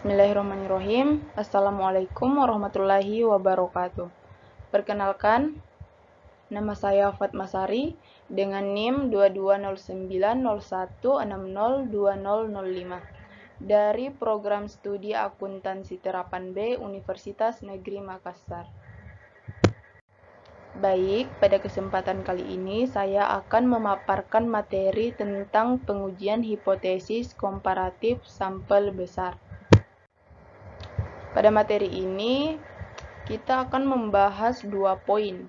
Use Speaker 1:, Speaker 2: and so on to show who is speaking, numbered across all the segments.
Speaker 1: Bismillahirrahmanirrahim. Assalamualaikum warahmatullahi wabarakatuh. Perkenalkan, nama saya Fatma Sari dengan NIM 220901602005 dari Program Studi Akuntansi Terapan B Universitas Negeri Makassar. Baik, pada kesempatan kali ini saya akan memaparkan materi tentang pengujian hipotesis komparatif sampel besar. Pada materi ini, kita akan membahas dua poin.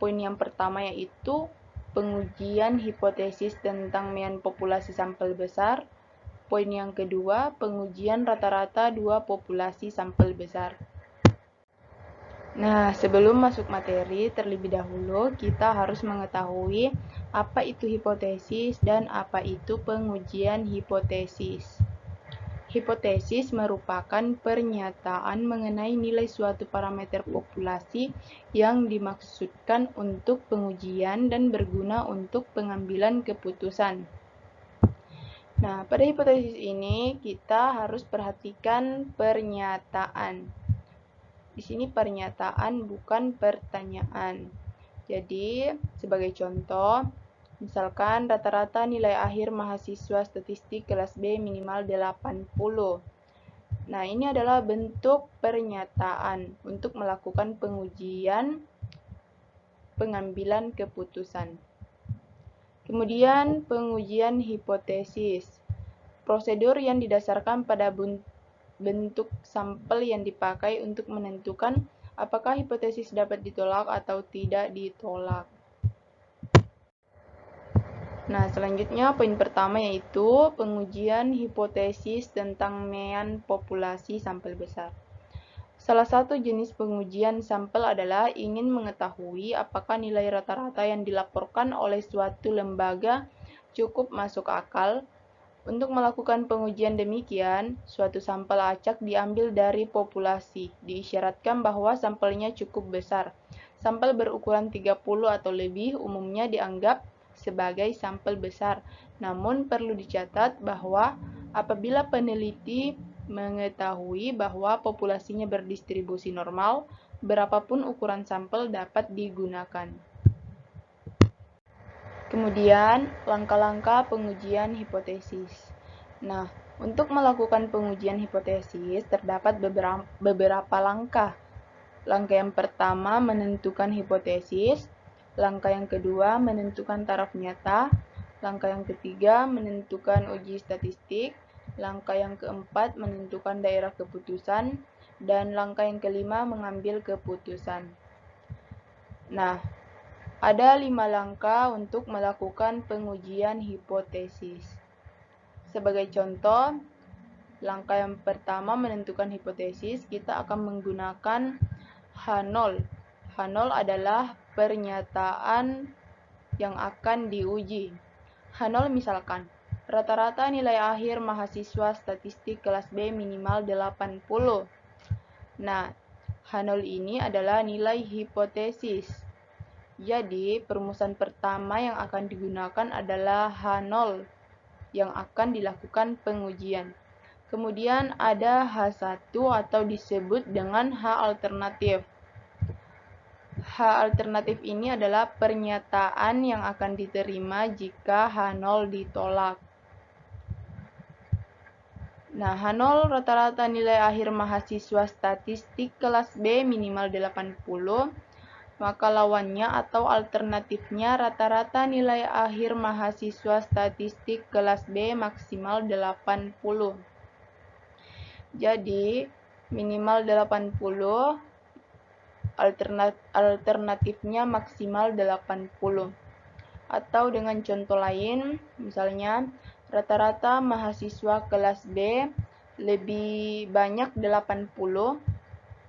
Speaker 1: Poin yang pertama yaitu pengujian hipotesis tentang mean populasi sampel besar. Poin yang kedua, pengujian rata-rata dua populasi sampel besar. Nah, sebelum masuk materi, terlebih dahulu kita harus mengetahui apa itu hipotesis dan apa itu pengujian hipotesis. Hipotesis merupakan pernyataan mengenai nilai suatu parameter populasi yang dimaksudkan untuk pengujian dan berguna untuk pengambilan keputusan. Nah, pada hipotesis ini kita harus perhatikan pernyataan. Di sini pernyataan bukan pertanyaan. Jadi, sebagai contoh, misalkan rata-rata nilai akhir mahasiswa statistik kelas B minimal 80. Nah, ini adalah bentuk pernyataan untuk melakukan pengujian pengambilan keputusan. Kemudian, pengujian hipotesis. Prosedur yang didasarkan pada bentuk sampel yang dipakai untuk menentukan apakah hipotesis dapat ditolak atau tidak ditolak. Nah, selanjutnya poin pertama yaitu pengujian hipotesis tentang mean populasi sampel besar. Salah satu jenis pengujian sampel adalah ingin mengetahui apakah nilai rata-rata yang dilaporkan oleh suatu lembaga cukup masuk akal. Untuk melakukan pengujian demikian, suatu sampel acak diambil dari populasi. Diisyaratkan bahwa sampelnya cukup besar. Sampel berukuran 30 atau lebih umumnya dianggap sebagai sampel besar. Namun perlu dicatat bahwa apabila peneliti mengetahui bahwa populasinya berdistribusi normal, berapapun ukuran sampel dapat digunakan. Kemudian, langkah-langkah pengujian hipotesis. Nah, untuk melakukan pengujian hipotesis, terdapat beberapa langkah. Langkah yang pertama, menentukan hipotesis. Langkah yang kedua, menentukan taraf nyata. Langkah yang ketiga, menentukan uji statistik. Langkah yang keempat, menentukan daerah keputusan. Dan langkah yang kelima, mengambil keputusan. Nah, ada 5 langkah untuk melakukan pengujian hipotesis. Sebagai contoh, langkah yang pertama menentukan hipotesis, kita akan menggunakan H0. H0 adalah pernyataan yang akan diuji. H0 misalkan, rata-rata nilai akhir mahasiswa statistik kelas B minimal 80. Nah, H0 ini adalah nilai hipotesis. Jadi, perumusan pertama yang akan digunakan adalah H0 yang akan dilakukan pengujian. Kemudian ada H1 atau disebut dengan H alternatif. H alternatif ini adalah pernyataan yang akan diterima jika H0 ditolak. Nah, H0 rata-rata nilai akhir mahasiswa statistik kelas B minimal 80. Maka lawannya atau alternatifnya rata-rata nilai akhir mahasiswa statistik kelas B maksimal 80. Jadi, minimal 80, alternatifnya maksimal 80. Atau dengan contoh lain, misalnya rata-rata mahasiswa kelas B lebih banyak 80,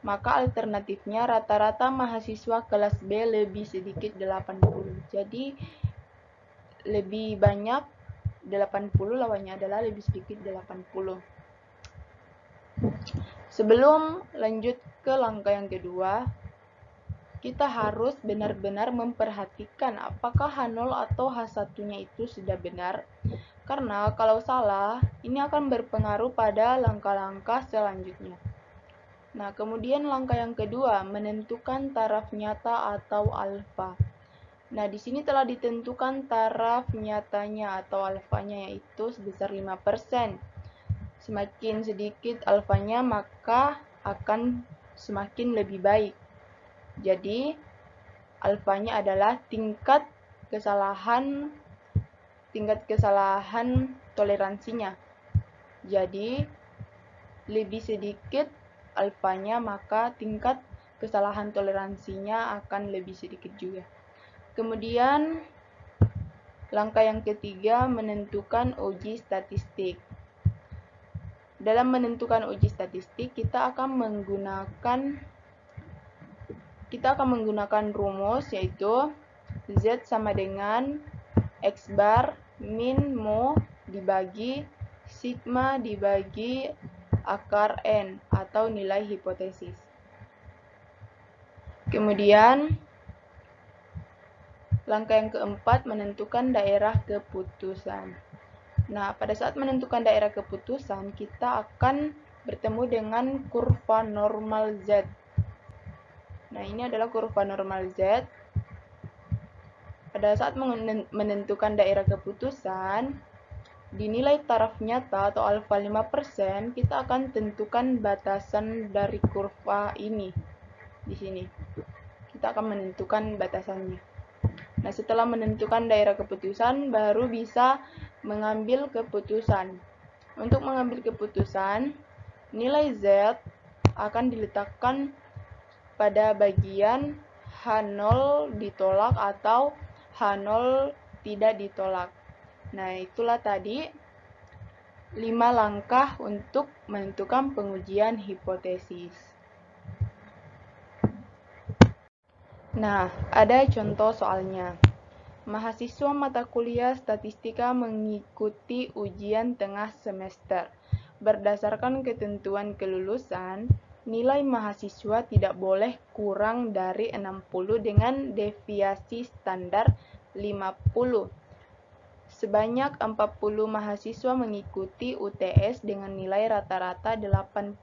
Speaker 1: maka alternatifnya rata-rata mahasiswa kelas B lebih sedikit 80. Jadi lebih banyak 80 lawannya adalah lebih sedikit 80. Sebelum lanjut ke langkah yang kedua, kita harus benar-benar memperhatikan apakah H0 atau H1-nya itu sudah benar. Karena kalau salah, ini akan berpengaruh pada langkah-langkah selanjutnya. Nah, kemudian langkah yang kedua, menentukan taraf nyata atau alfa. Nah, di sini telah ditentukan taraf nyatanya atau alfanya, yaitu sebesar 5%. Semakin sedikit alfanya, maka akan semakin lebih baik. Jadi, alfanya adalah tingkat kesalahan toleransinya. Jadi, lebih sedikit alfanya, maka tingkat kesalahan toleransinya akan lebih sedikit juga. Kemudian, langkah yang ketiga, menentukan uji statistik. Dalam menentukan uji statistik, kita akan menggunakan rumus, yaitu Z sama dengan X bar min mu dibagi sigma dibagi akar N atau nilai hipotesis. Kemudian, langkah yang keempat, menentukan daerah keputusan. Nah, pada saat menentukan daerah keputusan, kita akan bertemu dengan kurva normal Z. Nah, ini adalah kurva normal Z. Pada saat menentukan daerah keputusan, di nilai taraf nyata atau alfa 5%, kita akan tentukan batasan dari kurva ini. Di sini, kita akan menentukan batasannya. Nah, setelah menentukan daerah keputusan, baru bisa mengambil keputusan. Untuk mengambil keputusan, nilai Z akan diletakkan pada bagian H0 ditolak atau H0 tidak ditolak. Nah, itulah tadi 5 langkah untuk menentukan pengujian hipotesis. Nah, ada contoh soalnya. Mahasiswa mata kuliah statistika mengikuti ujian tengah semester. Berdasarkan ketentuan kelulusan, nilai mahasiswa tidak boleh kurang dari 60 dengan deviasi standar 50. Sebanyak 40 mahasiswa mengikuti UTS dengan nilai rata-rata 80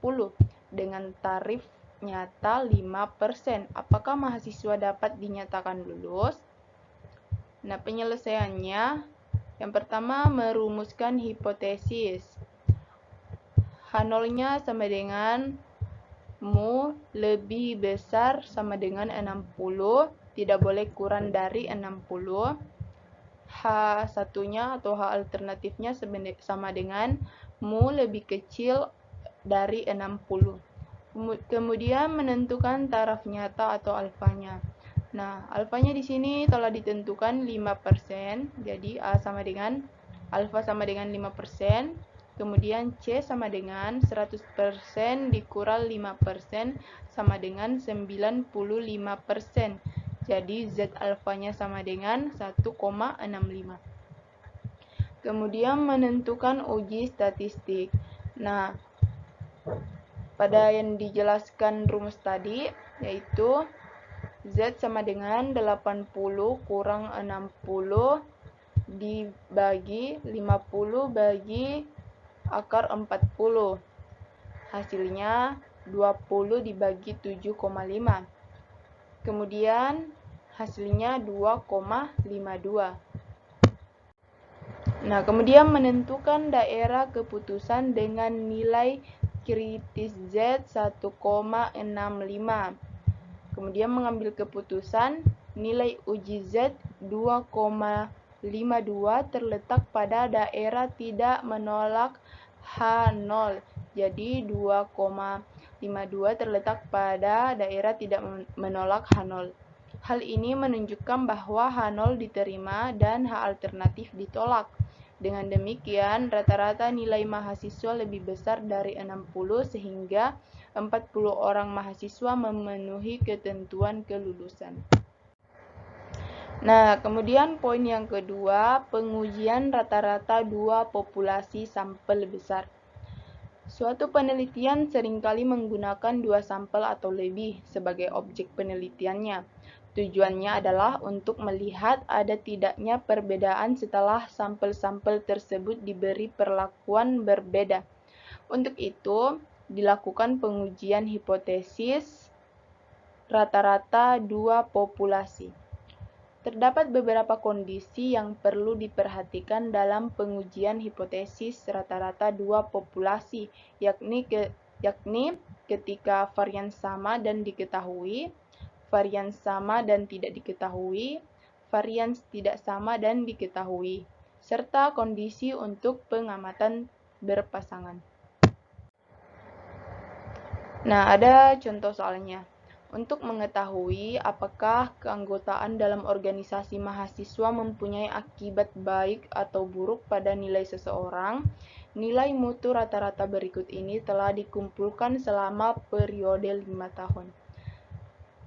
Speaker 1: dengan tarif nyata 5%. Apakah mahasiswa dapat dinyatakan lulus? Nah, penyelesaiannya, yang pertama, merumuskan hipotesis. H0-nya sama dengan mu lebih besar sama dengan 60, tidak boleh kurang dari 60. H1-nya atau H alternatifnya sama dengan mu lebih kecil dari 60. Kemudian menentukan taraf nyata atau alfanya. Nah, alfanya di sini telah ditentukan 5%, jadi A sama dengan alfa sama dengan 5%, kemudian C sama dengan 100% dikurang 5% sama dengan 95%. Jadi Z alfanya sama dengan 1,65. Kemudian menentukan uji statistik. Nah, pada yang dijelaskan rumus tadi, yaitu Z sama dengan 80 kurang 60 dibagi 50 bagi akar 40. Hasilnya 20 dibagi 7,5. Kemudian hasilnya 2,52. Nah, kemudian menentukan daerah keputusan dengan nilai kritis Z 1,65. Kemudian mengambil keputusan, nilai uji Z 2,52 terletak pada daerah tidak menolak H0. Jadi 2,52 terletak pada daerah tidak menolak H0. Hal ini menunjukkan bahwa H0 diterima dan H alternatif ditolak. Dengan demikian, rata-rata nilai mahasiswa lebih besar dari 60 sehingga 40 orang mahasiswa memenuhi ketentuan kelulusan. Nah, kemudian poin yang kedua, pengujian rata-rata dua populasi sampel besar. Suatu penelitian seringkali menggunakan dua sampel atau lebih sebagai objek penelitiannya. Tujuannya adalah untuk melihat ada tidaknya perbedaan setelah sampel-sampel tersebut diberi perlakuan berbeda. Untuk itu, dilakukan pengujian hipotesis rata-rata dua populasi. Terdapat beberapa kondisi yang perlu diperhatikan dalam pengujian hipotesis rata-rata dua populasi, yakni ketika varian sama dan diketahui, varian sama dan tidak diketahui, varian tidak sama dan diketahui, serta kondisi untuk pengamatan berpasangan. Nah, ada contoh soalnya. Untuk mengetahui apakah keanggotaan dalam organisasi mahasiswa mempunyai akibat baik atau buruk pada nilai seseorang, nilai mutu rata-rata berikut ini telah dikumpulkan selama periode 5 tahun.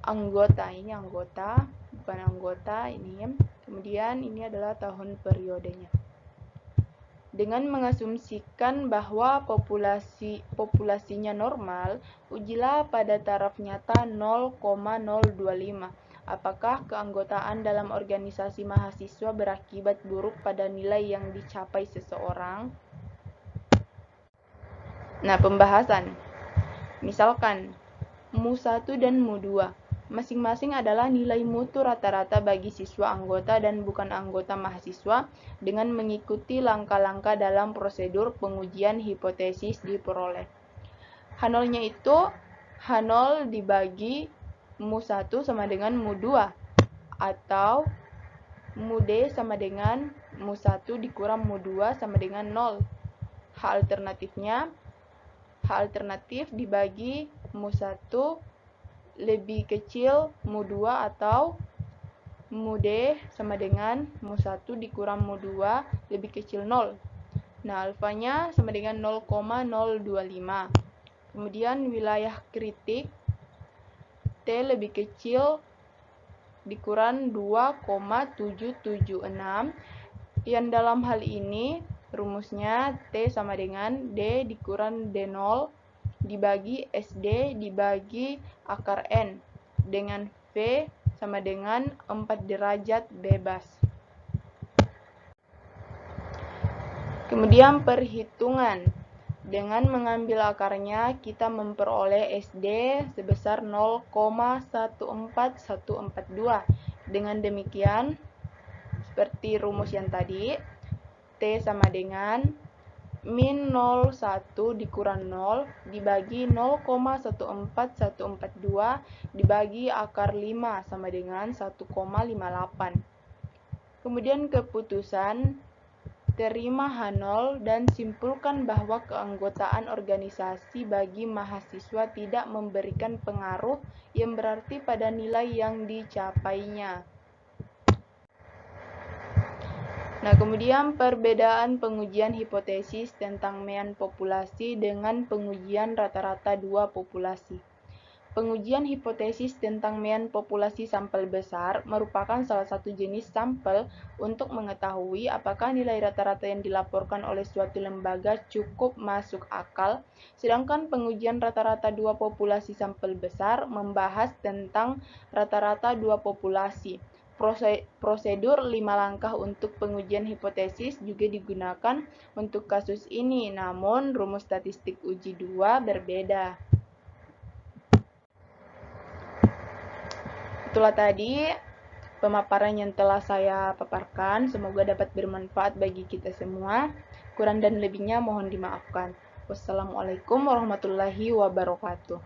Speaker 1: Anggota, ini anggota, bukan anggota, ini. Kemudian ini adalah tahun periodenya. Dengan mengasumsikan bahwa populasinya normal, ujilah pada taraf nyata 0,025. Apakah keanggotaan dalam organisasi mahasiswa berakibat buruk pada nilai yang dicapai seseorang? Nah, pembahasan. Misalkan, Mu1 dan Mu2 masing-masing adalah nilai mutu rata-rata bagi siswa anggota dan bukan anggota mahasiswa dengan mengikuti langkah-langkah dalam prosedur pengujian hipotesis diperoleh. H0-nya itu H0 dibagi Mu1 sama dengan Mu2 atau Mu-D sama dengan Mu1 dikurang Mu2 sama dengan 0. H alternatif dibagi Mu1 lebih kecil Mu2 atau Mu-D sama dengan Mu1 dikurang Mu2 lebih kecil 0. Nah, alfanya sama dengan 0,025. Kemudian wilayah kritik T lebih kecil dikurang 2,776, yang dalam hal ini rumusnya T sama dengan D dikurang D0 dibagi SD dibagi akar N dengan V sama dengan 4 derajat bebas. Kemudian perhitungan. Dengan mengambil akarnya, kita memperoleh SD sebesar 0,14142. Dengan demikian, seperti rumus yang tadi, T sama dengan min 01 dikurang 0 dibagi 0,14142 dibagi akar 5 sama dengan 1,58. Kemudian keputusan, terima H0 dan simpulkan bahwa keanggotaan organisasi bagi mahasiswa tidak memberikan pengaruh yang berarti pada nilai yang dicapainya. Nah, kemudian perbedaan pengujian hipotesis tentang mean populasi dengan pengujian rata-rata dua populasi. Pengujian hipotesis tentang mean populasi sampel besar merupakan salah satu jenis sampel untuk mengetahui apakah nilai rata-rata yang dilaporkan oleh suatu lembaga cukup masuk akal, sedangkan pengujian rata-rata dua populasi sampel besar membahas tentang rata-rata dua populasi. Prosedur 5 langkah untuk pengujian hipotesis juga digunakan untuk kasus ini, namun rumus statistik uji 2 berbeda. Itulah tadi pemaparan yang telah saya paparkan, semoga dapat bermanfaat bagi kita semua. Kurang dan lebihnya mohon dimaafkan. Wassalamualaikum warahmatullahi wabarakatuh.